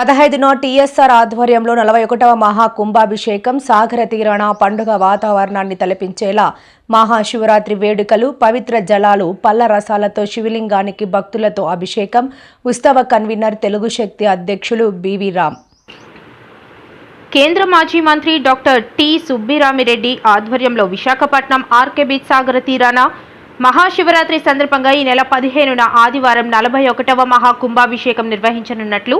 15న TSR ఆధ్వర్యంలో 41వ మహాకుంభాభిషేకం సాగర తీరాన పండుగ వాతావరణాన్ని తలపించేలా మహాశివరాత్రి వేడుకలు పవిత్ర జలాలు పళ్ళ రసాలతో శివలింగానికి భక్తులతో అభిషేకం ఉత్సవ కన్వీనర్ తెలుగు శక్తి అధ్యక్షులు బివి రామ్. కేంద్ర మాజీ మంత్రి డాక్టర్ టి సుబ్బిరామిరెడ్డి ఆధ్వర్యంలో విశాఖపట్నం ఆర్కే బీచ్ సాగర తీరాన మహాశివరాత్రి సందర్భంగా ఈ నెల 15న ఆదివారం 41వ మహాకుంభాభిషేకం నిర్వహించనున్నట్లు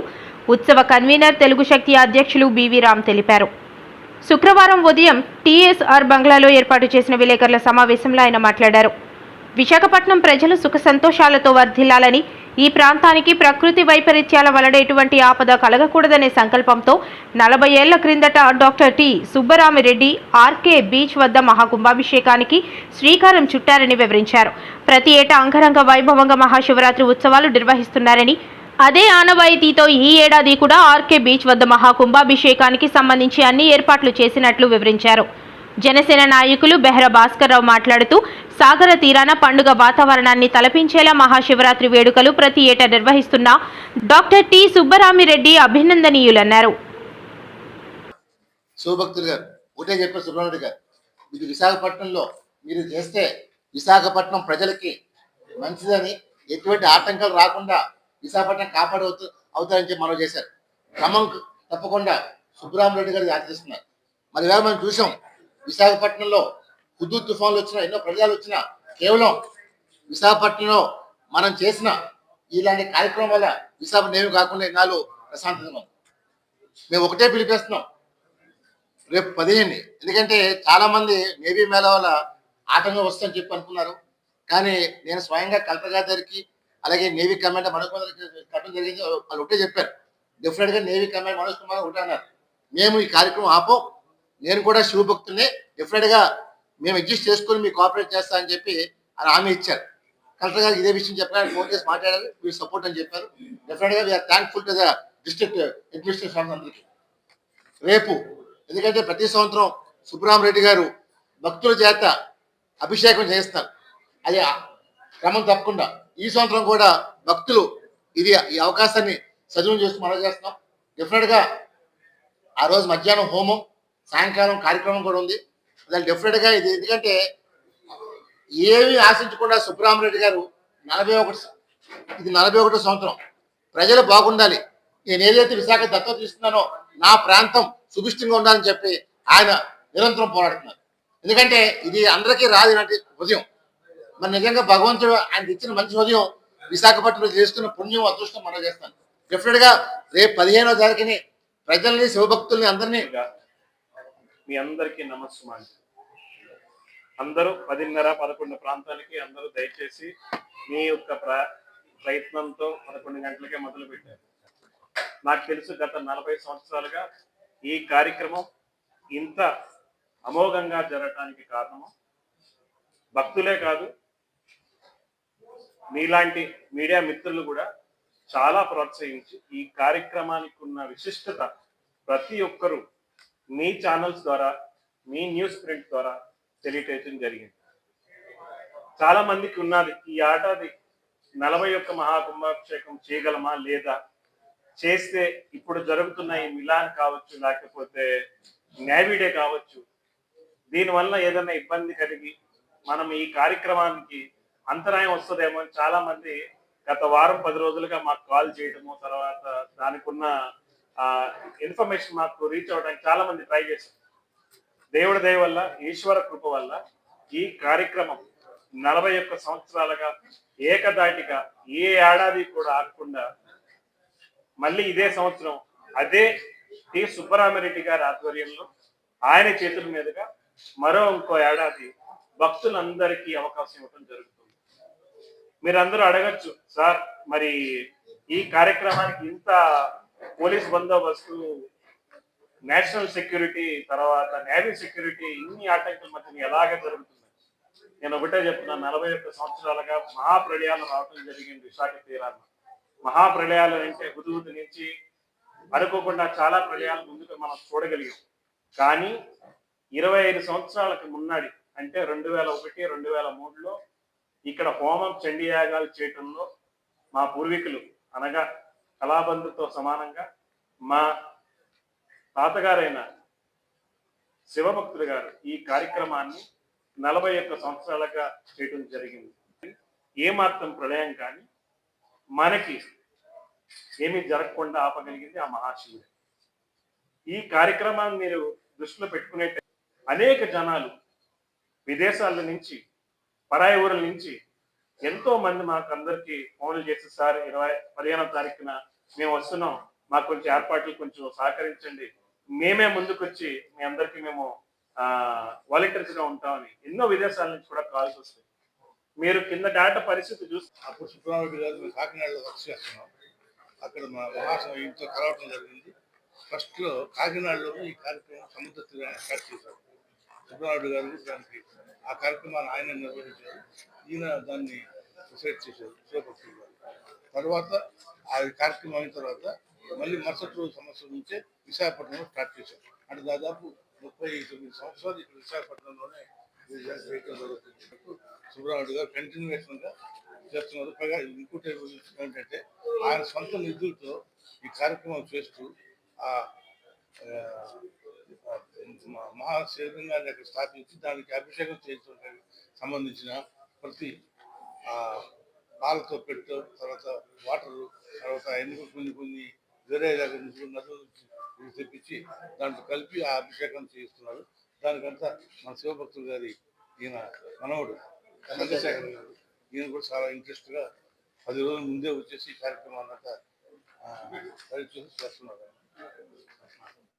ఉత్సవ కన్వీనర్ తెలుగు శక్తి అధ్యక్షులు బివి రామ్ తెలిపారు. శుక్రవారం ఉదయం టీఎస్ఆర్ బంగ్లాలో ఏర్పాటు చేసిన విలేకరుల సమావేశంలో ఆయన మాట్లాడారు. విశాఖపట్నం ప్రజలు సుఖ సంతోషాలతో వర్ధిల్లాలని, ఈ ప్రాంతానికి ప్రకృతి వైపరీత్యాల వలన ఎటువంటి ఆపద కలగకూడదనే సంకల్పంతో 40 ఏళ్ల క్రిందట doctor T Subbarami Reddy RK beach వద్ద మహాకుంభాభిషేకానికి శ్రీకారం చుట్టారని వివరించారు. ప్రతి ఏటా అంగరంగ వైభవంగా మహాశివరాత్రి ఉత్సవాలు నిర్వహిస్తున్నారని, అదే ఆనవాయితీతో ఈ ఏడాది కూడా ఆర్కే బీచ్ వద్ద మహాకుంభాభిషేకానికి సంబంధించి అన్ని ఏర్పాట్లు చేసినట్లు వివరించారు. జనసేన నాయకులు బెహ్రా భాస్కర్ రావు మాట్లాడుతూ సాగర తీరాన పండుగ వాతావరణాన్ని తలపించేలా మహాశివరాత్రి వేడుకలు ప్రతి ఏటా నిర్వహిస్తున్న డాక్టర్ టి సుబ్బరామిరెడ్డి అభినందనీయులన్నారు. విశాఖపట్నంలో మీరు చేస్తే విశాఖపట్నం ప్రజలకి మంచిదని, ఎటువంటి ఆటంకాలు రాకుండా విశాఖపట్నం అవుతారని చెప్పి మనం చేశారు. క్రమం తప్పకుండా సుబ్బరామిరెడ్డి గారు ఆచరిస్తున్నారు. మరి వేళ మనం చూసాం, విశాఖపట్నంలో హుదూద్ తుఫాన్లు వచ్చినా, ఎన్నో ప్రజలు వచ్చినా, కేవలం విశాఖపట్నంలో మనం చేసిన ఇలాంటి కార్యక్రమం వల్ల విశాఖపట్నం ఏమి కాకుండా ఎన్నాళ్ళు ప్రశాంతంగా మేము ఒకటే పిలిపిస్తున్నాం, రేపు 15. ఎందుకంటే చాలా మంది నేవీ మేళ వల్ల ఆటంకం వస్తుందని చెప్పి అనుకున్నారు. కానీ నేను స్వయంగా కలెక్టర్ గారి దగ్గరికి, అలాగే నేవీ కమాండర్ మనోజ్ కుమార్ కట్టడం జరిగింది. వాళ్ళు ఒకటే చెప్పారు, డెఫినెట్గా నేవీ కమాండర్ మనోజ్ కుమార్ ఒకటే అన్నారు, మేము ఈ కార్యక్రమం ఆపం, నేను కూడా శివభక్తుల్ని, డెఫినెట్గా మేము అడ్జస్ట్ చేసుకుని మీకు కోఆపరేట్ చేస్తా అని చెప్పి ఆయన హామీ ఇచ్చారు. కలెక్టర్ గారికి ఇదే విషయం చెప్పారు, ఫోన్ చేసి మాట్లాడారు, మీరు సపోర్ట్ అని చెప్పారు. డెఫినెట్గా we are thankful to the district administration అందరికీ. రేపు ఎందుకంటే ప్రతి సంవత్సరం సుబ్బరామిరెడ్డి గారు భక్తుల చేత అభిషేకం చేస్తారు, అది క్రమం తప్పకుండా ఈ సంవత్సరం కూడా భక్తులు ఈ అవకాశాన్ని సద్వినియోగం చేస్తూ మనం చేస్తున్నాం. డెఫినెట్గా ఆ రోజు మధ్యాహ్నం హోమం, సాయంకాలం కార్యక్రమం కూడా ఉంది. దాని డెఫినెట్గా ఇది ఎందుకంటే ఏమీ ఆశించకుండా సుబ్బరామిరెడ్డి గారు 41 సంవత్సరం ప్రజలు బాగుండాలి, నేను ఏదైతే విశాఖ దత్తత తీసుకున్నానో నా ప్రాంతం సుభిష్టంగా ఉండాలని చెప్పి ఆయన నిరంతరం పోరాడుతున్నారు. ఎందుకంటే ఇది అందరికీ రాదు ఇలాంటి ఉదయం. మరి నిజంగా భగవంతుడు ఆయన ఇచ్చిన మంచి ఉదయం విశాఖపట్నంలో చేసుకున్న పుణ్యం, అదృష్టం మనం చేస్తాను. డెఫినెట్గా రేపు 15వ తారీఖుని ప్రజల్ని, శివభక్తుల్ని అందరినీ మీ అందరికీ నమస్కారం. అందరూ 10:30-11 ప్రాంతానికి అందరూ దయచేసి మీ యొక్క ప్రయత్నంతో 11 గంటలకే మొదలు పెట్టారు. నాకు తెలుసు గత 40 సంవత్సరాలుగా ఈ కార్యక్రమం ఇంత అమోఘంగా జరగటానికి కారణము భక్తులే కాదు, మీలాంటి మీడియా మిత్రులు కూడా చాలా ప్రోత్సహించి ఈ కార్యక్రమానికి ఉన్న విశిష్టత ప్రతి ఒక్కరూ మీ ఛానల్స్ ద్వారా, మీ న్యూస్ ప్రింట్ ద్వారా తెలియటం జరిగింది. చాలా మందికి ఉన్నది ఈ ఏడాది 41 మహాకుంభాభిషేకం చేయగలమా లేదా, చేస్తే ఇప్పుడు జరుగుతున్న ఈ మిలాన్ కావచ్చు, లేకపోతే నేవీ డే కావచ్చు, దీనివల్ల ఏదైనా ఇబ్బంది కలిగి మనం ఈ కార్యక్రమానికి అంతరాయం వస్తుందేమో అని చాలా మంది గత వారం 10 రోజులుగా మాకు కాల్ చేయడము, తర్వాత దానికి ఉన్న ఇన్ఫర్మేషన్ మాకు రీచ్ అవ్వడానికి చాలా మంది ట్రై చేశారు. దేవుడి దయ వల్ల, ఈశ్వర కృప వల్ల ఈ కార్యక్రమం 41 సంవత్సరాలుగా ఏకదాటిగా ఏ ఏడాది కూడా ఆగకుండా మళ్ళీ ఇదే సంవత్సరం అదే టి సుబ్బరామిరెడ్డి గారి ఆధ్వర్యంలో ఆయన చేతుల మీదుగా ఇంకో ఏడాది భక్తులందరికీ అవకాశం ఇవ్వడం జరుగుతుంది. మీరందరూ అడగచ్చు, సార్ మరి ఈ కార్యక్రమానికి ఇంత పోలీస్ బందోబస్తు, నేషనల్ సెక్యూరిటీ, తర్వాత నేవీ సెక్యూరిటీ, ఇన్ని ఆటంకాల మధ్య ఎలాగ జరుగుతుంది? నేను ఒకటే చెప్తున్నా, 41 సంవత్సరాలుగా మహాప్రళయాలు రావడం జరిగింది విశాఖ తీరాన్ని. మహాప్రళయాలు అంటే హుదూద్ నుంచి అనుకోకుండా చాలా ప్రళయాలు ముందుకు మనం చూడగలిగాం. కానీ 25 సంవత్సరాలకు మున్నాడి అంటే 2001, 2003లో ఇక్కడ హోమం, చండీయాగాలు చేయటంలో మా పూర్వీకులు అనగా కళాబంధుతో సమానంగా మా తాతగారైన శివభక్తుడు గారు ఈ కార్యక్రమాన్ని 41 సంవత్సరాలుగా చేయడం జరిగింది. ఏమాత్రం ప్రళయం కానీ మనకి ఏమీ జరగకుండా ఆపగలిగింది ఆ మహాశివుడు. ఈ కార్యక్రమాన్ని మీరు దృష్టిలో పెట్టుకునే అనేక జనాలు విదేశాల నుంచి, పరాయి ఊర్ల నుంచి ఎంతో మంది మాకు అందరికి ఫోన్లు చేసి, సార్ 15వ తారీఖున మేము వస్తున్నాం, మాకు కొంచెం ఏర్పాట్లు కొంచెం సహకరించండి, మేమే ముందుకొచ్చి మీ అందరికి మేము వాలంటీర్స్ గా ఉంటామని ఎన్నో విదేశాల నుంచి కూడా కాల్స్ వస్తాయి. మీరు కింద డేటా పరిస్థితి చూస్తే అప్పుడు సుబ్రహ్మణ్యుడు గారు మేము కాకినాడలో వర్క్ చేస్తున్నాం. అక్కడ మా మహాశివ ఇంట్లో కలవటం జరిగింది. ఫస్ట్ లో కాకినాడలో ఈ కార్యక్రమం సముద్ర తీరాన్ని స్టార్ట్ చేశారు. సుబ్రహ్మణ్యుడు గారు దానికి ఆ కార్యక్రమాన్ని ఆయన నిర్వహించారు. ఈయన దాన్ని డిసైడ్ చేశారు శివభక్తులు గారు. తర్వాత ఆ కార్యక్రమం అయిన తర్వాత మళ్ళీ మరుసటి రోజు సంవత్సరం నుంచే విశాఖపట్నంలో స్టార్ట్ చేశారు. అంటే దాదాపు 39 సంవత్సరాలు ఇక్కడ విశాఖపట్నంలోనే చేయడం జరుగుతుంది. సుబ్రహ్మణ్యుడు గారు కంటిన్యూషన్ గా చేస్తున్నారు. పైగా ఇంకోటి ఏంటంటే ఆయన సొంత నిధులతో ఈ కార్యక్రమం చేస్తూ ఆ మహాశివలింగాన్ని అక్కడ స్థాపించి దానికి అభిషేకం చేయడానికి సంబంధించిన ప్రతి పాలతో పెట్టు, తర్వాత వాటరు, తర్వాత కొన్ని వేరే దగ్గర నుంచి నదుల నుంచి తెప్పించి దాంట్లో కలిపి ఆ అభిషేకం చేయిస్తున్నారు. దానికంతా మన శివభక్తులు గారి ఈయన మనవడు చంద్రశేఖర్ గారు, ఈయన కూడా చాలా ఇంట్రెస్ట్గా 10 రోజుల ముందే వచ్చేసి ఈ కార్యక్రమాన్ని అంతా చేస్తున్నారు.